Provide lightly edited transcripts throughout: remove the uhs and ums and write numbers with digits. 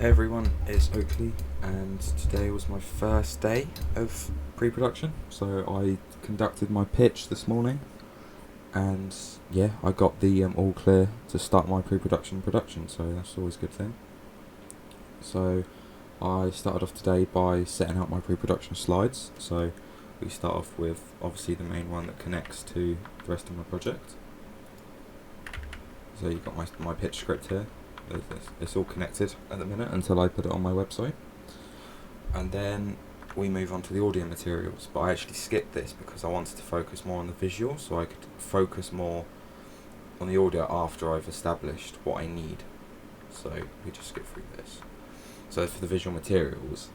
Hey everyone, it's Oakley, and today was my first day of pre-production. So I conducted my pitch this morning, and yeah, I got the all clear to start my pre-production. So that's always a good thing. So I started off today by setting out my pre-production slides. So we start off with obviously the main one that connects to the rest of my project. So you've got my pitch script here. It's all connected at the minute until I put it on my website, and then we move on to the audio materials. But I actually skipped this because I wanted to focus more on the visual, so I could focus more on the audio after I've established what I need. So we just skip through this. So for the visual materials,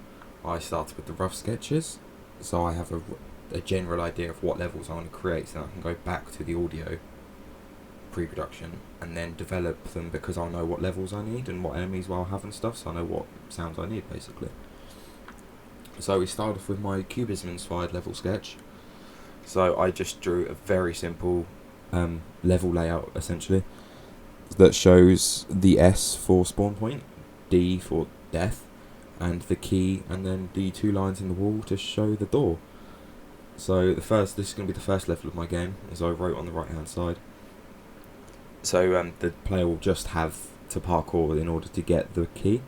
I started with the rough sketches, so I have a general idea of what levels I want to create, so I can go back to the audio pre-production and then develop them, because I'll know what levels I need and what enemies I'll have and stuff, so I know what sounds I need basically. So we started off with my cubism inspired level sketch. So I just drew a very simple level layout essentially that shows the S for spawn point, D for death, and the key, and then the two lines in the wall to show the door. So this is going to be the first level of my game, as I wrote on the right hand side. So the player will just have to parkour in order to get the key.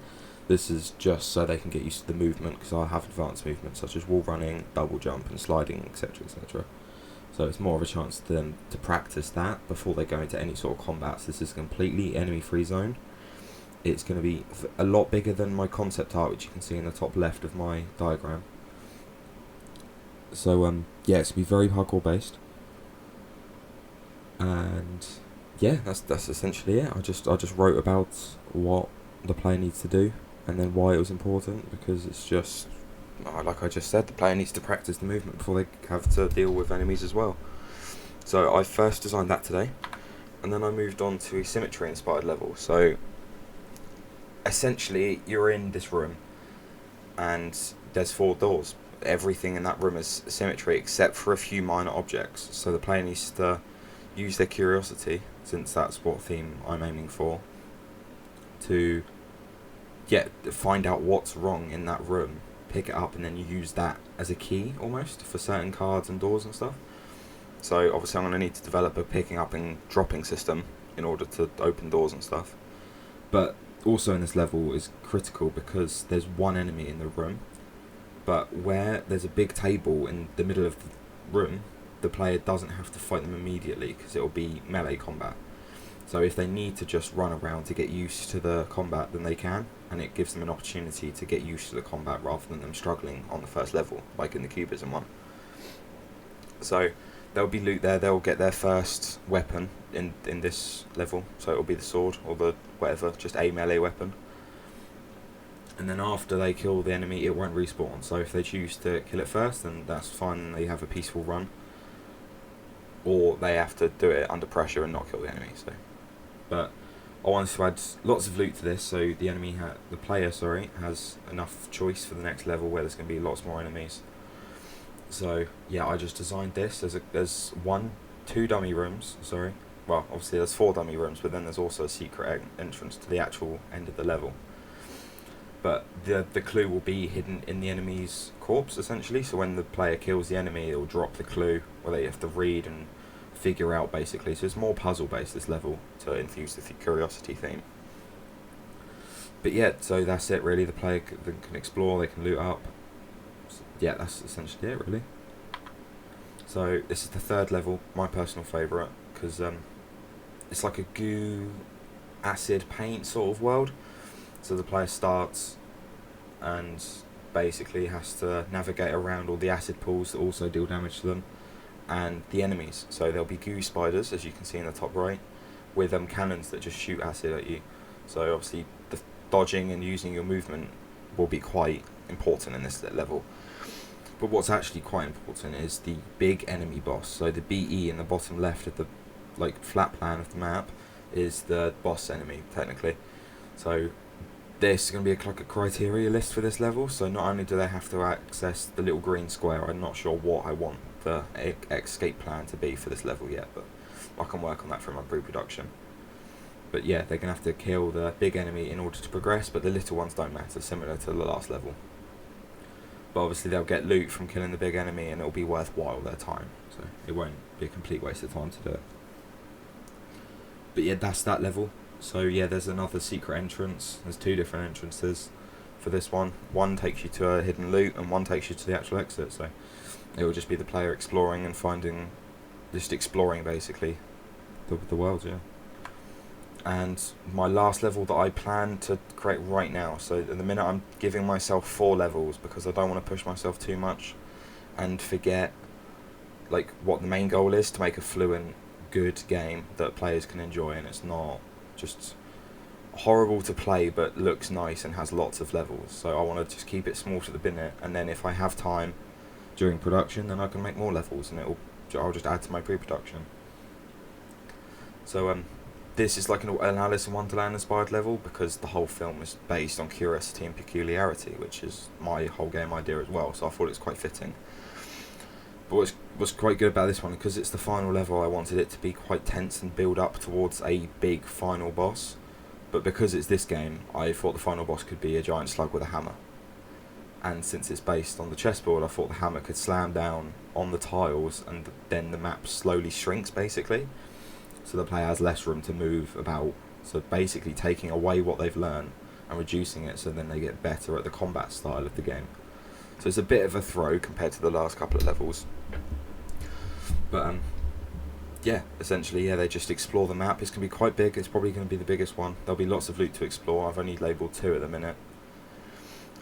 This is just so they can get used to the movement, because I have advanced movement such as wall running, double jump and sliding, etc, etc. So it's more of a chance to them to practice that before they go into any sort of combats. This is a completely enemy free zone. It's going to be a lot bigger than my concept art, which you can see in the top left of my diagram. So yeah, it's going to be very hardcore based, and yeah, that's essentially it. I just wrote about what the player needs to do, and then why it was important, because it's just, like I just said, the player needs to practice the movement before they have to deal with enemies as well. So I first designed that today, and then I moved on to a symmetry inspired level. So essentially you're in this room and there's 4 doors. Everything in that room is symmetry except for a few minor objects, so the player needs to use their curiosity, since that's what theme I'm aiming for, to find out what's wrong in that room, pick it up, and then you use that as a key almost for certain cards and doors and stuff. So obviously I'm going to need to develop a picking up and dropping system in order to open doors and stuff. But also in this level is critical because there's one enemy in the room, but where there's a big table in the middle of the room, the player doesn't have to fight them immediately because it will be melee combat. So if they need to just run around to get used to the combat, then they can, and it gives them an opportunity to get used to the combat rather than them struggling on the first level, like in the cubism one. So there'll be loot there, they'll get their first weapon in this level, so it'll be the sword or the whatever, just a melee weapon. And then after they kill the enemy, it won't respawn, so if they choose to kill it first, then that's fine, they have a peaceful run. Or they have to do it under pressure and not kill the enemy. So, but I wanted to add lots of loot to this, so the player has enough choice for the next level where there's going to be lots more enemies. So yeah, I just designed this. There's 2 dummy rooms. Well, obviously there's 4 dummy rooms, but then there's also a secret entrance to the actual end of the level. But the clue will be hidden in the enemy's corpse, essentially. So when the player kills the enemy, it will drop the clue, where they have to read and figure out, basically. So it's more puzzle based, this level, to infuse the curiosity theme. But yeah, so that's it really. The player can explore, they can loot up. So yeah, that's essentially it really. So this is the 3rd level, my personal favourite, because it's like a goo, acid, paint sort of world. So the player starts and basically has to navigate around all the acid pools that also deal damage to them, and the enemies. So there'll be goo spiders, as you can see in the top right, with cannons that just shoot acid at you. So obviously the dodging and using your movement will be quite important in this level. But what's actually quite important is the big enemy boss. So the BE in the bottom left of the flat plan of the map is the boss enemy technically. So this is going to be like a criteria list for this level, so not only do they have to access the little green square, I'm not sure what I want the escape plan to be for this level yet, but I can work on that for my pre-production. But yeah, they're going to have to kill the big enemy in order to progress, but the little ones don't matter, similar to the last level. But obviously they'll get loot from killing the big enemy, and it'll be worthwhile their time, so it won't be a complete waste of time to do it. But yeah, that's that level. So yeah, there's another secret entrance. There's 2 different entrances for this one. One takes you to a hidden loot, and one takes you to the actual exit, so it will just be the player exploring and finding, just exploring basically the world, yeah. And my last level that I plan to create right now, so at the minute I'm giving myself 4 levels because I don't want to push myself too much and forget like what the main goal is, to make a fluent, good game that players can enjoy, and it's not just horrible to play but looks nice and has lots of levels. So I want to just keep it small to the minute, and then if I have time during production, then I can make more levels, and I'll just add to my pre-production. So this is like an Alice in Wonderland inspired level, because the whole film is based on curiosity and peculiarity, which is my whole game idea as well, so I thought it's quite fitting. But what's quite good about this one, because it's the final level, I wanted it to be quite tense and build up towards a big final boss. But because it's this game, I thought the final boss could be a giant slug with a hammer. And since it's based on the chessboard, I thought the hammer could slam down on the tiles, and then the map slowly shrinks basically. So the player has less room to move about. So basically taking away what they've learned and reducing it, so then they get better at the combat style of the game. So it's a bit of a throw compared to the last couple of levels. But yeah, essentially, yeah, they just explore the map. It's going to be quite big. It's probably going to be the biggest one. There'll be lots of loot to explore. I've only labelled 2 at the minute.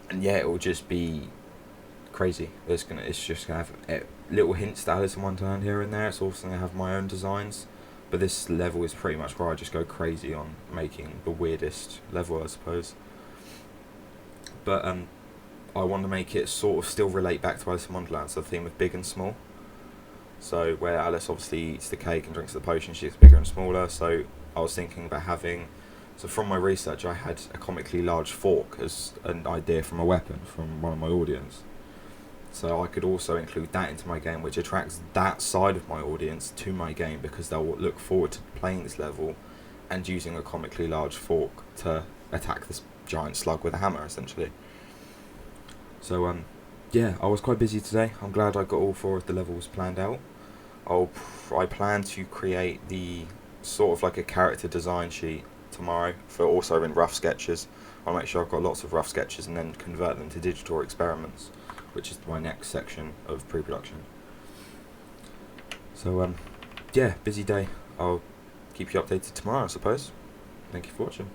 And yeah, it will just be crazy. It's just going to have little hints to Alice in Wonderland here and there. It's also going to have my own designs. But this level is pretty much where I just go crazy on making the weirdest level, I suppose. But I want to make it sort of still relate back to Alice in Wonderland, so the theme of big and small. So where Alice obviously eats the cake and drinks the potion, she gets bigger and smaller. So I was thinking about having, so from my research I had a comically large fork as an idea from a weapon from one of my audience. So I could also include that into my game, which attracts that side of my audience to my game, because they'll look forward to playing this level and using a comically large fork to attack this giant slug with a hammer, essentially. So yeah, I was quite busy today. I'm glad I got all 4 of the levels planned out. I plan to create the sort of like a character design sheet tomorrow, for also in rough sketches. I'll make sure I've got lots of rough sketches and then convert them to digital experiments, which is my next section of pre-production. So yeah, busy day. I'll keep you updated tomorrow, I suppose. Thank you for watching.